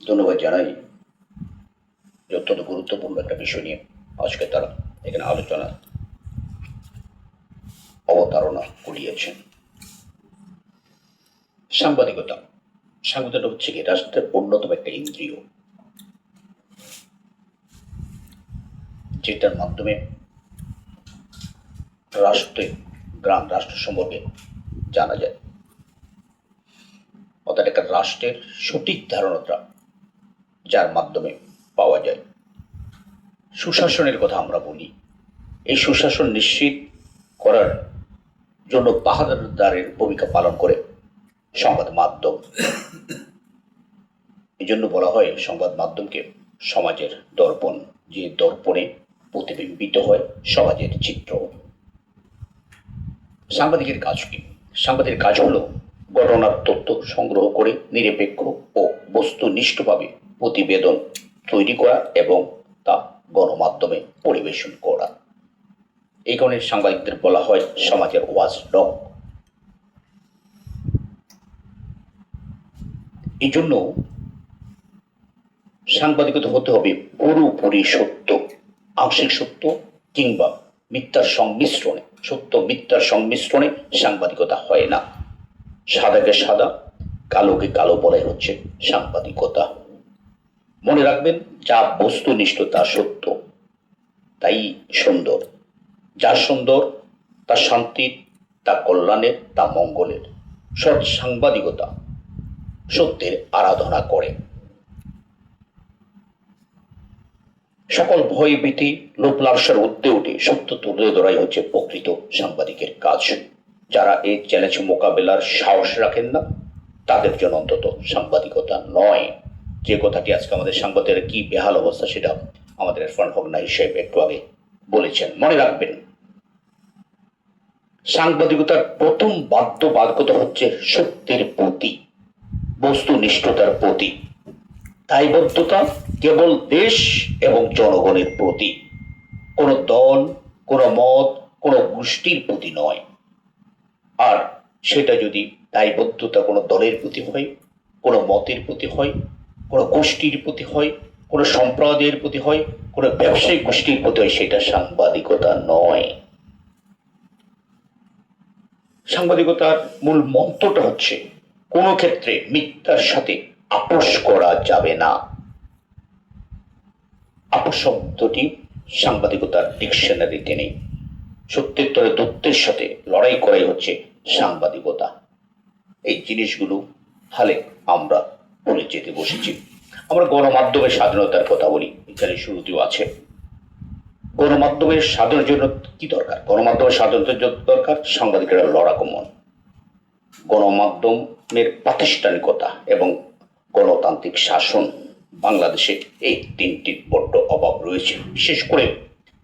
ধন্যবাদ জানাই যে অত্যন্ত গুরুত্বপূর্ণ একটা বিষয় নিয়ে আজকে তারা এখানে আলোচনা অবতারণা করিয়েছেন। সাংবাদিকতা সাংবাদিকতা হচ্ছে কি রাষ্ট্রের অন্যতম একটা ইন্দ্রিয়, যেটার মাধ্যমে রাষ্ট্র সম্পর্কে জানা যায়, অর্থাৎ একটা রাষ্ট্রের সঠিক ধারণাটা যার মাধ্যমে পাওয়া যায়। সুশাসনের কথা আমরা বলি, এই সুশাসন নিশ্চিত করার জন্য পাহারাদারের ভূমিকা পালন করে সংবাদ মাধ্যম। এই জন্য বলা হয় সংবাদ মাধ্যমকে সমাজের দর্পণ, যে দর্পণে প্রতিবিম্বিত হয় সমাজের চিত্র। সাংবাদিকের কাজ কি? সাংবাদিকের কাজ হলো ঘটনার তথ্য সংগ্রহ করে নিরপেক্ষ ও বস্তুনিষ্ঠভাবে প্রতিবেদন তৈরি করা এবং তা গণমাধ্যমে পরিবেশন করা। এই কারণে সাংবাদিকদের বলা হয় সমাজের ওয়াচডগ। এই জন্য সাংবাদিকতা হতে হবে পুরোপুরি সত্য, আংশিক সত্য কিংবা মিথ্যার সংমিশ্রণে। সত্য মিথ্যার সংমিশ্রণে সাংবাদিকতা হয় না। সাদাকে সাদা, কালোকে কালো বলাই হচ্ছে সাংবাদিকতা। মনে রাখবেন, যা বস্তুনিষ্ঠ তা সত্য, তাই সুন্দর। যা সুন্দর তা শান্তির, তা কল্যাণের, তা মঙ্গলের। সৎ সাংবাদিকতা সত্যের আরাধনা করে। সকল ভয় ভীতি লোভ লালসার ঊর্ধ্বে উঠে সত্য তুলে ধরাই হচ্ছে প্রকৃত সাংবাদিকের কাজ। যারা এই চ্যালেঞ্জ মোকাবেলার সাহস রাখেন না, তাদের জন্য অন্তত সাংবাদিকতা নয়। যে কথাটি আজকে আমাদের সাংবাদিকের কি বেহাল অবস্থা সেটা আমাদের ইরফান হক নাহিদ সাহেব একটু আগে বলেছেন। মনে রাখবেন, সাংবাদিকতার প্রথম বাধ্যবাধকতা হচ্ছে সত্যের প্রতি, বস্তুনিষ্ঠতার প্রতি। দায়বদ্ধতা কেবল দেশ এবং জনগণের প্রতি, কোনো দল, কোনো মত, কোনো গোষ্ঠীর প্রতি নয়। আর সেটা যদি দায়বদ্ধতা কোনো দলের প্রতি হয়, কোনো মতের প্রতি হয়, কোনো গোষ্ঠীর প্রতি হয়, কোনো সম্প্রদায়ের প্রতি হয়, কোনো ব্যবসায়িক গোষ্ঠীর প্রতি হয়, সেটা সাংবাদিকতা নয়। সাংবাদিকতার মূল মন্ত্রটা হচ্ছে কোনো ক্ষেত্রে মিথ্যার সাথে আপোষ করা যাবে না। আপোষ শব্দটি সাংবাদিকতার ডিকশনারিতে নেই। সত্যের তরে তথ্যের সাথে লড়াই করাই হচ্ছে সাংবাদিকতা। এই জিনিসগুলো তাহলে আমরা বলে যেতে বসেছি। আমরা গণমাধ্যমের স্বাধীনতার কথা বলি, এখানে শুরুতেও আছে। গণমাধ্যমের স্বাধীনতার জন্য কি দরকার? গণমাধ্যমের স্বাধীনতার জন্য দরকার সাংবাদিকেরা লড়াকু মন। গণমাধ্যমের প্রাতিষ্ঠানিকতা এবং গণতান্ত্রিক শাসন, বাংলাদেশে এই তিনটির বড্ড অভাব রয়েছে। বিশেষ করে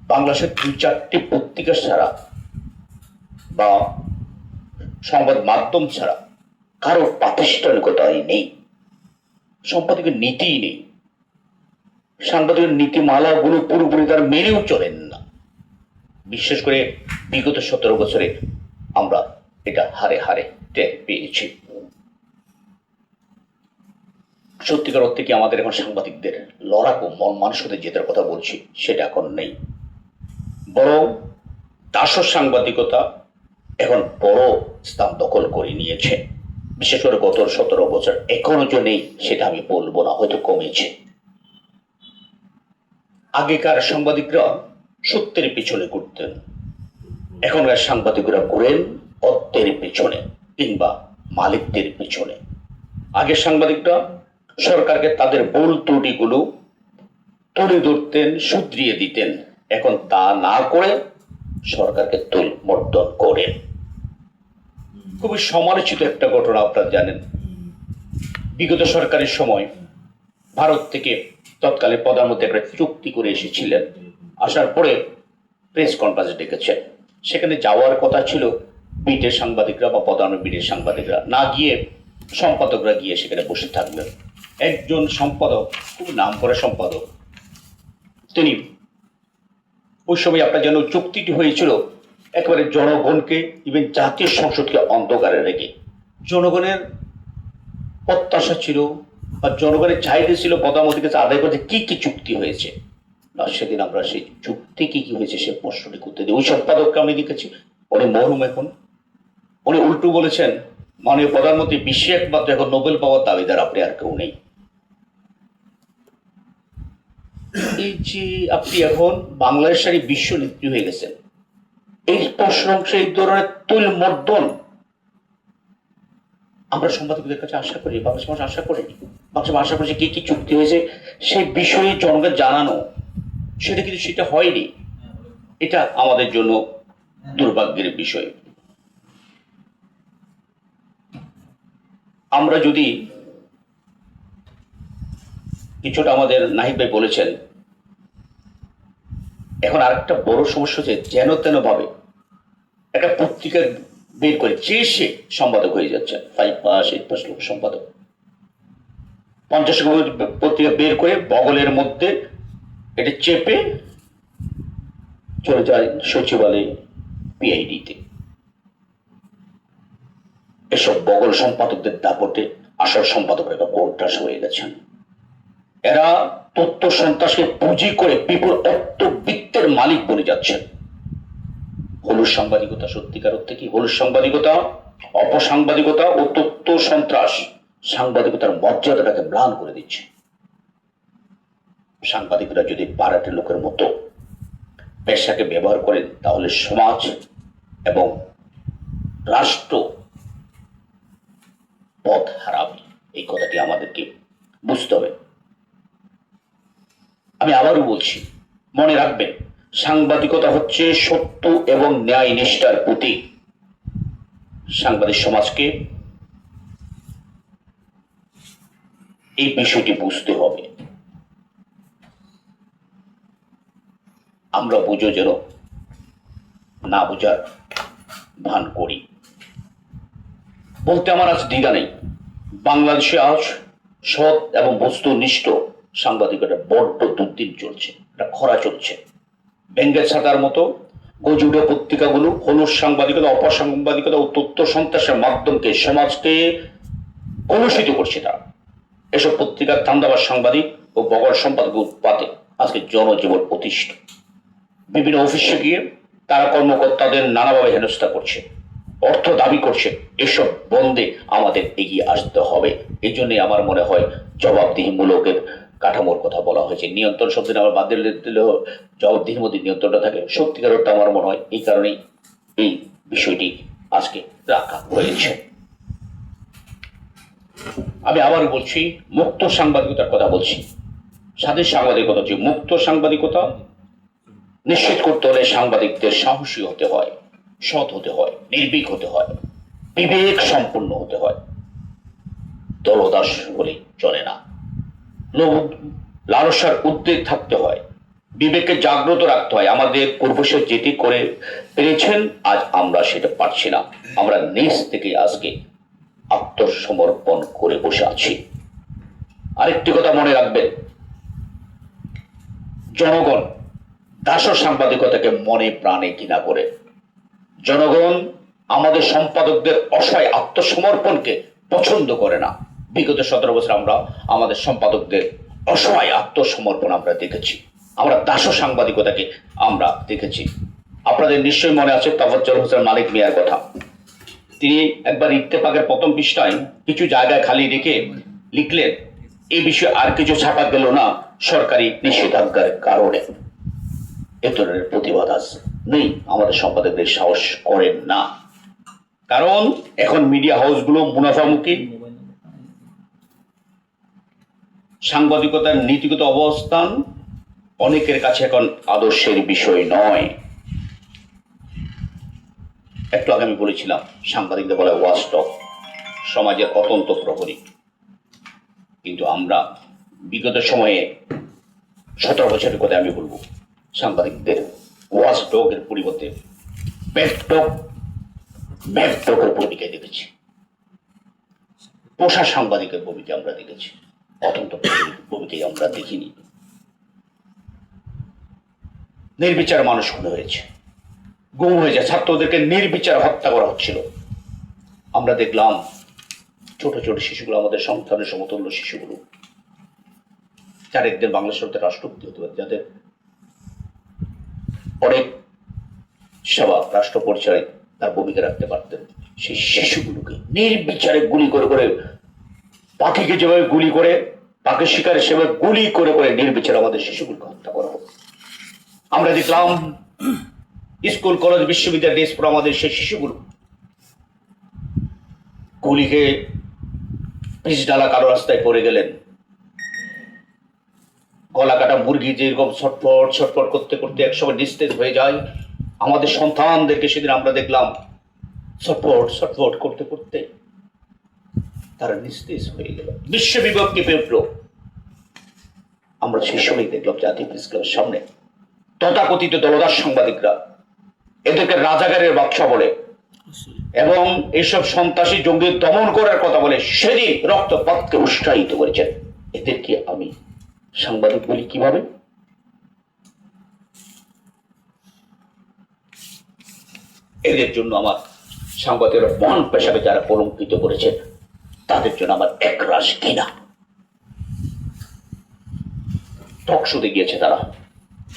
বাংলাদেশের 2-4টি পত্রিকা ছাড়া বা সংবাদ মাধ্যম ছাড়া কারো প্রাতিষ্ঠানিকতাই নেই, সম্পাদকের নীতিই নেই। সাংবাদিকের নীতিমালাগুলো পুরোপুরি তার মেনেও চলেন না। বিশেষ করে বিগত 17 বছরে আমরা এটা হারে হারে টের পেয়েছি। সত্যিকার অর্থে কি আমাদের এখন সাংবাদিকদের লড়াকু মন মানসিকতা জেতার কথা বলছি, সেটা এখন নেই। বরং দাসর সাংবাদিকতা এখন বড় স্থান দখল করে নিয়েছে। বিশেষ করে গত 17 বছর। এখনো যে নেই সেটা আমি বলবো না, হয়তো কমেছে। আগেকার সাংবাদিকরা সত্যের পিছনে ঘুরতেন, এখনকার সাংবাদিকরা ঘুরেন অর্থের পিছনে কিংবা মালিকদের পিছনে। আগের সাংবাদিকরা সরকারকে তাদের ভুল ত্রুটিগুলো তুলে ধরতেন, শুধরিয়ে দিতেন। এখন তা না করে সরকারকে তুলমর্দন করেন। খুবই সমালোচিত একটা ঘটনা আপনারা জানেন। বিগত সরকারের সময় ভারত থেকে তৎকালীন প্রধানমন্ত্রী একটা চুক্তি করে এসেছিলেন। আসার পরে প্রেস কনফারেন্স ডেকেছেন। সেখানে যাওয়ার কথা ছিল বিটের সাংবাদিকরা বা প্রধানমন্ত্রী বিটের সাংবাদিকরা, না গিয়ে সম্পাদকরা গিয়ে সেখানে বসে থাকলেন। একজন সম্পাদক, খুব নাম করা সম্পাদক, তিনি ওই সময় আপনার যেন চুক্তিটি হয়েছিল একেবারে জনগণকে, ইভেন জাতীয় সংসদকে অন্ধকারে রেখে। জনগণের প্রত্যাশা ছিল বা জনগণের চাহিদা ছিল প্রধানমন্ত্রীর কাছে আদায় করতে কি কি চুক্তি হয়েছে, না সেদিন আমরা সেই চুক্তি কি কি হয়েছে সে প্রশ্নটি করতে দিই। ওই সম্পাদককে আমি দেখেছি, উনি মরহুম এখন, উনি উল্টো বলেছেন মাননীয় প্রধানমন্ত্রী বিশ্বে একমাত্র এখন নোবেল পাওয়ার দাবিদার, আপনি আর কেউ নেই। এই যে আপনি এখন বাংলাদেশের বিশ্ব নেত্রী হয়ে গেছেন, এই প্রশ্ন এই ধরনের তুল মর্দন আমরা সাংবাদিকদের কাছে আশা করি, বাংলাদেশ মানুষ আশা করিনি। বাংলাদেশ আশা করছে কি কি চুক্তি হয়েছে সেই বিষয়ে জনগণ জানানো, সেটা কিন্তু সেটা হয়নি। এটা আমাদের জন্য দুর্ভাগ্যের বিষয়। আমরা যদি কিছুটা, আমাদের নাহিদ ভাই বলেছেন, এখন আরেকটা বড় সমস্যা হচ্ছে যেন তেন ভাবে একটা পত্রিকা বের করে যে সে সম্পাদক হয়ে যাচ্ছে, 5 পাস 8 পাস লোক সম্পাদক, 50 পত্রিকা বের করে বগলের মধ্যে এটা চেপে চলে যায় সচিবালয়ে, পিআইডিতে। এসব বগল সম্পাদকদের দাপটে আসল সম্পাদকরা কোণঠাসা হয়ে গেছেন। এরা তথ্য সন্ত্রাসকে পুঁজি করে বিপুল অর্থবিত্তের মালিক বনে যাচ্ছেন। হলুদ সাংবাদিকতা সত্যিকার অর্থে কি? হলুদ সাংবাদিকতা, অপসাংবাদিকতা ও তথ্য সন্ত্রাস সাংবাদিকতার মর্যাদাটাকে ম্লান করে দিচ্ছে। সাংবাদিকরা যদি পাড়াটে লোকের মতো পেশাকে ব্যবহার করেন তাহলে সমাজ এবং রাষ্ট্র পথ হারাবে। এই কথাটি আমাদেরকে বুঝতে হবে। আমি আবারও বলছি, মনে রাখবেন, সাংবাদিকতা হচ্ছে সত্য এবং ন্যায় নিষ্ঠার প্রতীক। সাংবাদিক সমাজকে এই বিষয়টি বুঝতে হবে। আমরা বুঝো যেন না বুঝার ভান করি। বলতে আমার আজ দ্বিধা নেই, বাংলাদেশে আজ সৎ এবং বস্তুনিষ্ঠ সাংবাদিকতা বড্ড দুর্দিন চলছে, এটা খরা চলছে। ব্যঙ্গের ছাতার মতো গজে উঠে পত্রিকাগুলো হলুদ সাংবাদিকতা, অপসাংবাদিকতা ও তথ্য সন্ত্রাসের মাধ্যমকে সমাজকে কলুষিত করছে। তারা এসব পত্রিকার ধান্দাবাজ সাংবাদিক ও বগল সম্পাদকের উৎপাতে আজকে জনজীবন অতিষ্ঠ। বিভিন্ন অফিসে গিয়ে তারা কর্মকর্তাদের নানাভাবে হেনস্থা করছে, অর্থ দাবি করছে। এসব বন্ধে আমাদের এগিয়ে আসতে হবে। এই জন্য আমার মনে হয় জবাবদিহিমূলকের কাঠামোর কথা বলা হয়েছে। নিয়ন্ত্রণ শব্দটা আমার বাদ দিলেও জবাবদিহির মধ্যে নিয়ন্ত্রণটা থাকে। সত্যিকার অর্থে আমার মনে হয় এই কারণেই এই বিষয়টি আজকে রাখা হয়েছে। আমি আবারও বলছি, মুক্ত সাংবাদিকতার কথা বলছি। স্বাধীন সাংবাদিকতা হচ্ছে মুক্ত সাংবাদিকতা নিশ্চিত করতে হলে সাংবাদিকদের সাহসী হতে হয়, সৎ হতে হয়, নির্ভীক হতে হয়, বিবেক সম্পন্ন হতে হয়। দলদাস বলে চলে না। লোভ লালসার উদ্বেগ থাকতে হয়, বিবেককে জাগ্রত রাখতে হয়। আমাদের পূর্বপুরুষ যেটি করে পেরেছেন আজ আমরা সেটা পারছি না। আমরা নিজ থেকে আজকে আত্মসমর্পণ করে বসে আছি। আরেকটি কথা মনে রাখবেন, জনগণ দাস সাংবাদিকতাকে মনে প্রাণে ঘৃণা করে। জনগণ আমাদের সম্পাদকদের অসহায় আত্মসমর্পণকে পছন্দ করে না। বিগত 17 বছর আমরা আমাদের সম্পাদকদের অসহায় আত্মসমর্পণ আমরা দেখেছি। আমরা দাস সাংবাদিকতাকে আমরা দেখেছি। আপনাদের নিশ্চয়ই মনে আছে তাফাজ্জল হোসেন মালিক মিয়ার কথা। তিনি একবার ইত্তেফাকের প্রথম পৃষ্ঠায় কিছু জায়গায় খালি রেখে লিখলেন, এই বিষয়ে আর কিছু ছাপা গেল না সরকারি নিষেধাজ্ঞার কারণে। এ ধরনের প্রতিবাদ আছে নেই, আমাদের সম্পাদকদের সাহস করেন না। কারণ এখন মিডিয়া হাউসগুলো মুনাফামুখী। সাংবাদিকতার নীতিগত অবস্থান অনেকের কাছে এখন আদর্শের বিষয় নয়। একটু আগে আমি বলেছিলাম, সাংবাদিকদের বলে ওয়াচডগ, সমাজের অতন্ত প্রহরী। কিন্তু আমরা বিগত সময়ে 17 বছরের কথা আমি বলবো, সাংবাদিকদের ওয়াচডগের পরিবর্তে ব্যাকডগের ভূমিকায় দেখেছি। পোষা সাংবাদিকের ভূমিকা আমরা দেখেছি, অত্যন্ত ভূমিকায় আমরা দেখিনি। নির্বিচার মানুষ খুন হয়েছে, গুম হয়েছে, ছাত্রদেরকে নির্বিচার হত্যা করা হচ্ছিল। আমরা দেখলাম ছোট ছোট শিশুগুলো, আমাদের সন্তানের সমতুল্য শিশুগুলো যারা একদিন বাংলাদেশ সরকারের রাষ্ট্রপতি হতে পারে, যাদের অনেক সেবা রাষ্ট্র পরিচয়ে তার ভূমিকা রাখতে পারতেন, সেই শিশুগুলোকে নির্বিচারে গুলি করে করে, পাখিকে যেভাবে গুলি করে, পাখি শিকারে সেভাবে গুলি করে করে নির্বিচারে আমাদের শিশুগুলোকে হত্যা করা হবে। আমরা দেখলাম স্কুল কলেজ বিশ্ববিদ্যালয় ড্রেস পরে আমাদের সেই শিশুগুলো গুলি খেয়ে পিচ ডালা কারো রাস্তায় পড়ে গেলেন। গলা কাটা মুরগি যেরকম ছটফট ছটফট করতে করতে একসময় নিস্তেজ হয়ে যায়, আমাদের সন্তানদেরকে সেদিন আমরা দেখলাম ছটফট ছটফট করতে করতে তারা নিস্তেজ হয়ে গেল, বিশ্ববিভক্তি পেল। আমরা সেই সময় দেখলাম জাতীয় প্রেস ক্লাবের সামনে তথাকথিত দলদাস সাংবাদিকরা এদেরকে রাজাকারের বাদশা বলে এবং এসব সন্ত্রাসী জঙ্গি দমন করার কথা বলে সেদিন রক্তপাতকে উৎসাহিত করেছেন। এদেরকে আমি সাংবাদিক বলি কিভাবে? এদের জন্য আমার সাংবাদিকের মহান পেশাকে যারা কলঙ্কিত করেছেন তাদের জন্য আমার একরাশ ঘৃণা। টকশোতে গিয়েছে তারা,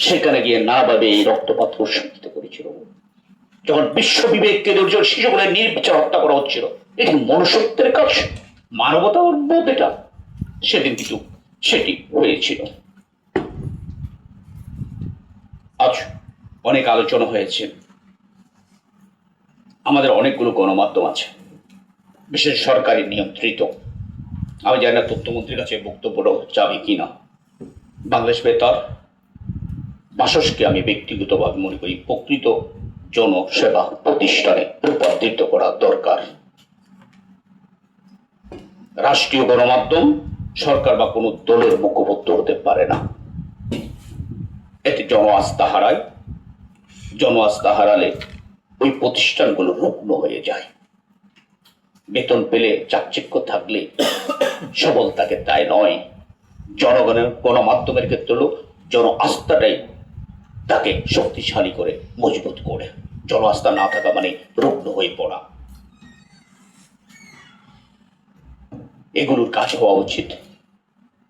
সেখানে গিয়ে না ভাবে এই রক্তপাত উৎসাহিত করেছিল। যখন বিশ্ব বিবেককে দুর্যোগ শিশুগুলোর নির্বিচার হত্যা করা হচ্ছিল, এটি মনুষ্যত্বের কাজ, মানবতার বোধ এটা। সেদিন কিন্তু সেটি হয়েছিল। আজ অনেক আলোচনা হয়েছে, আমাদের অনেকগুলো গণমাধ্যম আছে, বিশেষ সরকারি নিয়ন্ত্রিত। আমি জানি না তথ্যমন্ত্রীর কাছে বক্তব্যটা যাবে কিনা। বাংলাদেশ বেতার বাসসকে আমি ব্যক্তিগতভাবে মনে করি প্রকৃত জনসেবা প্রতিষ্ঠানে রূপান্তরিত করা দরকার। রাষ্ট্রীয় গণমাধ্যম সরকার বা কোনো দলের মুখপত্র হতে পারে না। এতে জন আস্থা হারায়, জন আস্থা হারালে ওই প্রতিষ্ঠানগুলো রুগ্ন হয়ে যায়। বেতন পেলে চাকচিক্য থাকলে সবল থাকে তাই নয়। জনগণের গণমাধ্যমের ক্ষেত্রে হলো জন আস্থাটাই তাকে শক্তিশালী করে মজবুত করে। জন আস্থা না থাকা মানে রুগ্ন হয়ে পড়া। এগুলোর কাজ হওয়া উচিত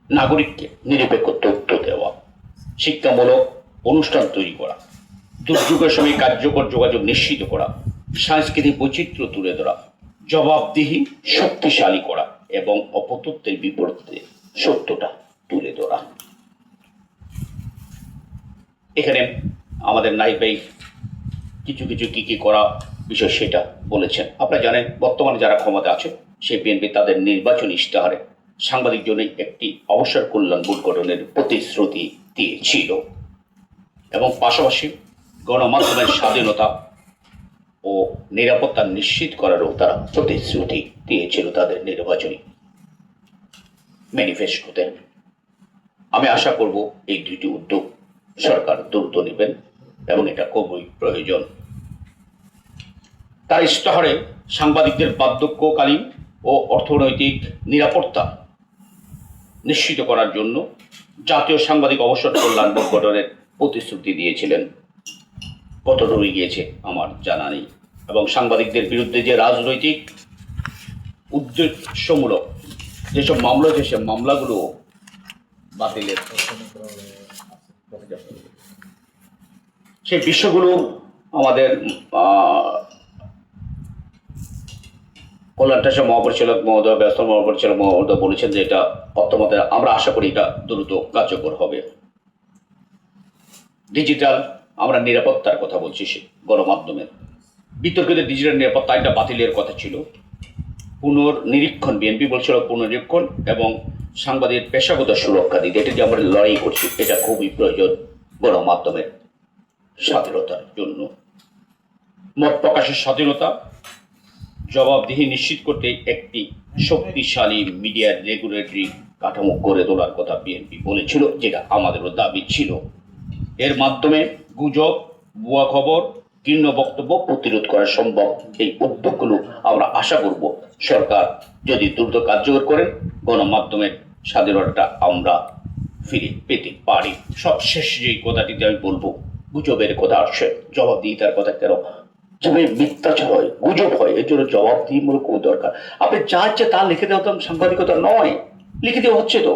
নাগরিককে নিরপেক্ষ তথ্য দেওয়া, শিক্ষামূলক অনুষ্ঠান তৈরি করা, দুর্যোগের সময় কার্যকর যোগাযোগ নিশ্চিত করা, সাংস্কৃতিক বৈচিত্র্য তুলে ধরা, জবাবদিহি শক্তিশালী করা এবং অপতথ্যের বিপরীতে সত্যটা তুলে ধরা। এখানে আমাদের নাহিদ ভাই কিছু কিছু কি করা বিষয় সেটা বলেছেন। আপনারা জানেন বর্তমানে যারা ক্ষমতা আছে সেই বিএনপি তাদের নির্বাচনী ইশতেহারে সাংবাদিক জন্য একটি অবসর কল্যাণ বোর্ড গঠনের প্রতিশ্রুতি দিয়েছিল এবং পাশাপাশি গণমাধ্যমের স্বাধীনতা ও নিরাপত্তা নিশ্চিত করারও তারা প্রতিশ্রুতি দিয়েছিল তাদের নির্বাচনী ম্যানিফেস্টোতে। আমি আশা করব এই দুইটি উদ্যোগ সরকার দ্রুত নেবেন এবং এটা খুবই প্রয়োজন। তার ইশতেহারে সাংবাদিকদের বার্ধক্যকালীন ও অর্থনৈতিক নিরাপত্তা নিশ্চিত করার জন্য জাতীয় সাংবাদিক অবসর কল্যাণ বোর্ড গঠনের প্রতিশ্রুতি দিয়েছিলেন। কতদূর গিয়েছে আমার জানা নেই। এবং সাংবাদিকদের বিরুদ্ধে যে রাজনৈতিক উদ্দেশ্যমূলক যেসব মামলা হয়েছে সে মামলাগুলো বাতিলের সেই বিষয়গুলো আমাদের কল্যাণ ট্রাস্টের মহাপরিচালক মহোদয়, ব্যবস্থা মহাপরিচালক মহোদয় বলেছেন যে এটা অত্যন্ত, আমরা আশা করি এটা দ্রুত কার্যকর হবে। ডিজিটাল আমরা নিরাপত্তার কথা বলছি, গণমাধ্যমের বিতর্কিত ডিজিটাল নিরাপত্তা এটা বাতিলের কথা ছিল। পুনর্নিরীক্ষণ, বিএনপি বলছিল পুনর্নিরীক্ষণ এবং সাংবাদিক পেশাগত সুরক্ষা দিতে, এটা যে আমরা লড়াই করছি এটা খুবই প্রয়োজন গণমাধ্যমের স্বাধীনতার জন্য। মত প্রকাশের স্বাধীনতা, জবাবদিহি নিশ্চিত করতে একটি শক্তিশালী মিডিয়ার রেগুলেটরি কাঠামো গড়ে তোলার কথা বিএনপি বলেছিল, যেটা আমাদেরও দাবি ছিল। এর মাধ্যমে গুজব, ভুয়া খবর, ঘৃণ্য বক্তব্য প্রতিরোধ করা সম্ভব। এই উদ্যোগগুলো আমরা আশা করব সরকার যদি দ্রুত কার্যকর করেন গণমাধ্যমের স্বাধীনতাটা আমরা ফিরে পেতে পারি। সবশেষ যেই কথাটিতে আমি বলবো, গুজবের কথা আসছে, জবাবদিহিতার কথা কেন? যেভাবে মিথ্যাচার হয়, গুজব হয়, এর জন্য জবাবদিহিমূলক দরকার। আপনি যা ইচ্ছে তা লিখে দেওয়া সাংবাদিকতা নয়, লিখে দেওয়া হচ্ছে তো।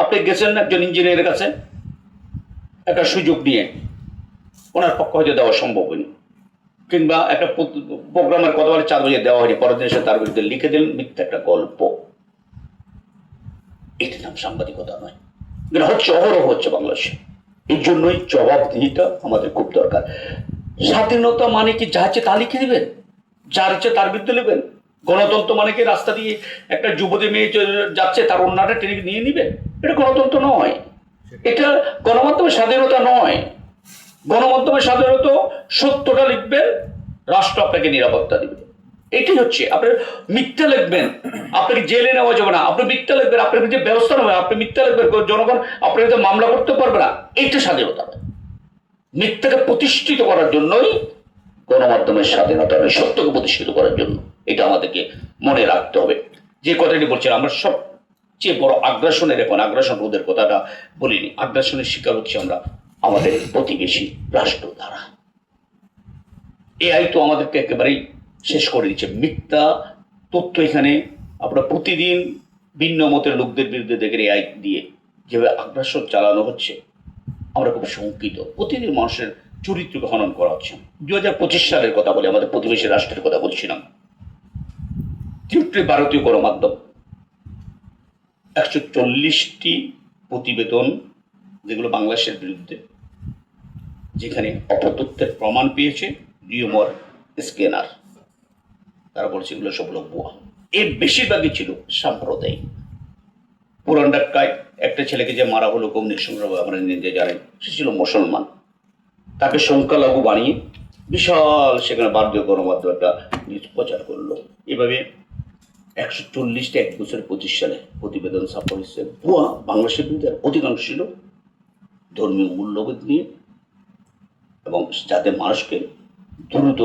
আপনি গেছেন একজন ইঞ্জিনিয়ারের কাছে একটা সুযোগ নিয়ে, ওনার পক্ষ হয়তো দেওয়া সম্ভব হয়নি, কিংবা একটা প্রোগ্রামের কথা বলে 4 বাজে দেওয়া হয়নি, পরের দিন এসে তার বিরুদ্ধে লিখে দিলেন মিথ্যা একটা গল্প। এটির নাম সাংবাদিকতা নয়, এটা হচ্ছে অহরহ হচ্ছে বাংলাদেশে। এই জন্যই জবাবদিহিটা আমাদের খুব দরকার। স্বাধীনতা মানে কি যা ইচ্ছে তা লিখে দিবেন, যার ইচ্ছে তার বিরুদ্ধে লিখবেন? গণতন্ত্র মানে কি রাস্তা দিয়ে একটা যুবতী মেয়ে যাচ্ছে তার অন্যটা টেনে নিয়ে নিবেন? এটা গণতন্ত্র নয়, এটা গণমাধ্যমের স্বাধীনতা নয়। গণমাধ্যমের স্বাধীনতা সত্যটা লিখবেন, রাষ্ট্র আপনাকে নিরাপত্তা দিবে। এটি হচ্ছে, আপনি মিথ্যা লিখবেন আপনাকে জেলে নেওয়া যাবে না, আপনি মিথ্যা লিখবেন আপনার বিরুদ্ধে ব্যবস্থা নেবে, আপনি মিথ্যা লিখবেন জনগণ আপনার বিরুদ্ধে মামলা করতে পারবে না। এইটা স্বাধীনতা। মিথ্যাকে প্রতিষ্ঠিত করার জন্যই গণমাধ্যমের স্বাধীনতা, সত্যকে প্রতিষ্ঠিত করার জন্য। এটা আমাদেরকে মনে রাখতে হবে। যে কথাটি বলছিলাম, আমরা সবচেয়ে বড় আগ্রাসনের, এখন আগ্রাসন রোধের কথাটা বলিনি, আগ্রাসনের শিকার হচ্ছে আমরা আমাদের প্রতিবেশী রাষ্ট্র দ্বারা। এআই তো আমাদেরকে একেবারেই শেষ করে দিচ্ছে। মিথ্যা তথ্য এখানে আমরা প্রতিদিন ভিন্ন মতের লোকদের বিরুদ্ধে দেখে এআই দিয়ে যেভাবে আগ্রাসন চালানো হচ্ছে, আমরা খুব শঙ্কিত। প্রতিদিন মানুষের চরিত্রকে হনন করা হচ্ছে। 2025 সালের কথা বলি, আমাদের প্রতিবেশী রাষ্ট্রের কথা বলছিলাম। ভারতীয় গণমাধ্যম 140টি প্রতিবেদন যেগুলো বাংলাদেশের বিরুদ্ধে, যেখানে অপতথ্যের প্রমাণ পেয়েছে, রিউমার স্ক্যানার, তারা বলছে এগুলো সব লোক ভুয়া। এর বেশিরভাগই ছিল সাম্প্রদায়িক। পুরান ঢাকায় একটা ছেলেকে যে মারা হলো কৌমিক সংগ্রামে, আমরা নিজে জানেন, সে ছিল মুসলমান। তাকে সংখ্যালঘু বানিয়ে বিশাল সেখানে ভারতীয় গণমাধ্যম একটা নিউজ প্রচার করলো। এভাবে 140টা 2025 সালে প্রতিবেদন ছাপা হয়েছে ভুয়া বাংলাদেশের বিরুদ্ধে। অধিকাংশ ছিল ধর্মীয় মূল্যবোধ নিয়ে, এবং যাতে মানুষকে দ্রুত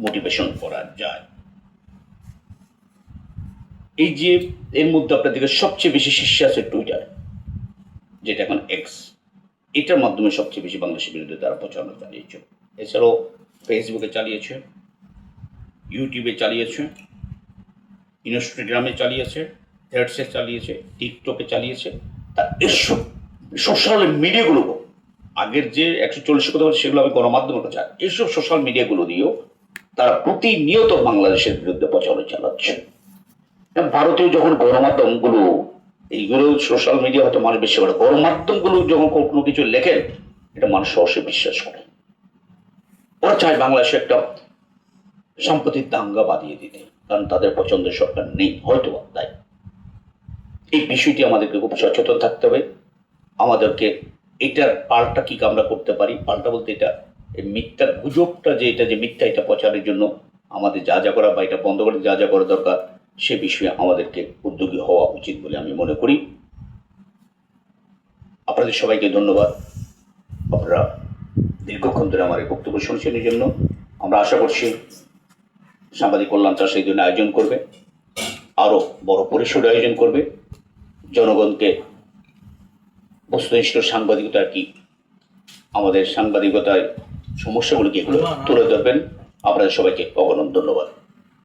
মোটিভেশন করা যায়। এই যে এর মধ্যে আপনাদেরকে সবচেয়ে বেশি শীর্ষে আছে টুইটার, যেটা এখন এক্স। এটার মাধ্যমে সবচেয়ে বেশি বাংলাদেশের বিরুদ্ধে তারা প্রচারণা চালিয়েছে। এছাড়াও ফেসবুকে চালিয়েছে, ইউটিউবে চালিয়েছে, ইনস্টাগ্রামে চালিয়েছে, থ্রেডসে চালিয়েছে, টিকটকে চালিয়েছে। তা এসব সোশ্যাল মিডিয়াগুলো, আগের যে 140 কথা বলছে সেগুলো আমি গণমাধ্যমের কথা, এইসব সোশ্যাল মিডিয়াগুলো দিয়েও তারা প্রতিনিয়ত বাংলাদেশের বিরুদ্ধে প্রচারণা চালাচ্ছে। ভারতীয় যখন গণমাধ্যমগুলো, এইগুলো সোশ্যাল মিডিয়া হয়তো মানুষ বেশি করে, গণমাধ্যমগুলো যখন কোনো কিছু লেখেন এটা মানুষ সহজে বিশ্বাস করে। ওরা চায় বাংলাদেশে একটা সাম্প্রতিক দাঙ্গা বাঁধিয়ে দিতে, কারণ তাদের পছন্দের সরকার নেই হয়তো। তাই এই বিষয়টি আমাদেরকে খুব সচেতন থাকতে হবে। আমাদেরকে এটার পাল্টা কি আমরা করতে পারি, পাল্টা বলতে এটা মিথ্যার গুজবটা, যে এটা যে মিথ্যা, এটা প্রচারের জন্য আমাদের যা যা করা বা এটা বন্ধ করে যা যা করা দরকার, সে বিষয়ে আমাদেরকে উদ্যোগী হওয়া উচিত বলে আমি মনে করি। আপনাদের সবাইকে ধন্যবাদ, আপনারা দীর্ঘক্ষণ ধরে আমার এই বক্তব্য শুনছেন। এই জন্য আমরা আশা করছি সাংবাদিক কল্যাণ ট্রাস্ট এই জন্য আয়োজন করবে, আরো বড় পরিসরে আয়োজন করবে। জনগণকে বস্তুনিষ্ঠ সাংবাদিকতা কি, আমাদের সাংবাদিকতায় সমস্যাগুলো কি, এগুলো তুলে ধরবেন। আপনাদের সবাইকে অগণন ধন্যবাদ।